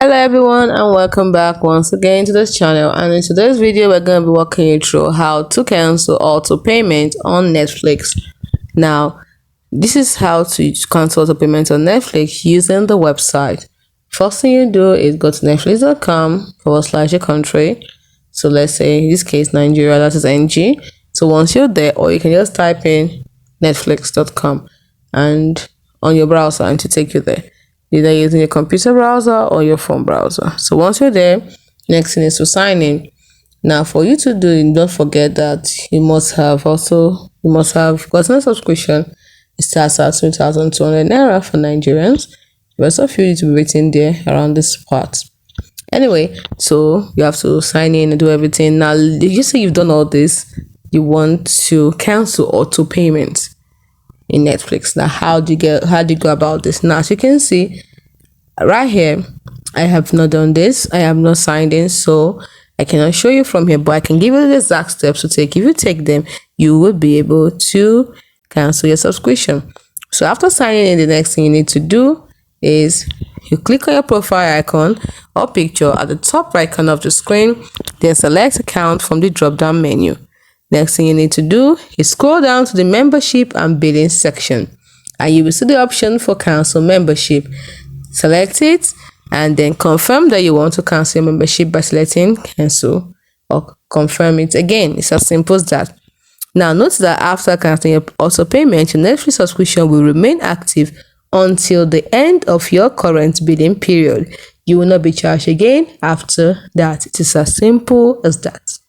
Hello everyone and welcome back once again to this channel, and in today's video we're going to be walking you through how to cancel auto payment on Netflix. Now this is how to cancel auto payment on Netflix using the website. First thing you do is go to netflix.com/your country. So let's say in this case Nigeria, that is NG. So once you're there, or you can just type in netflix.com and on your browser and to take you there, either using your computer browser or your phone browser. So once you're there, next thing is to sign in. Now for you to do, don't forget that you must have gotten a subscription. It starts at 2,200 naira for Nigerians. The rest of you need to be waiting there around this part. Anyway, so you have to sign in and do everything. Now you say you've done all this, you want to cancel auto payments in Netflix. Now how do you go about this? Now as you can see right here, I have not done this. I have not signed in, so I cannot show you from here, but I can give you the exact steps to take. If you take them, you will be able to cancel your subscription. So after signing in, the next thing you need to do is you click on your profile icon or picture at the top right corner of the screen, then select account from the drop down menu. Next thing you need to do is scroll down to the membership and billing section, and you will see the option for cancel membership. Select it and then confirm that you want to cancel your membership by selecting cancel or confirm it again. It's as simple as that. Now note that after canceling your auto payment, your Netflix subscription will remain active until the end of your current billing period. You will not be charged again after that. It is as simple as that.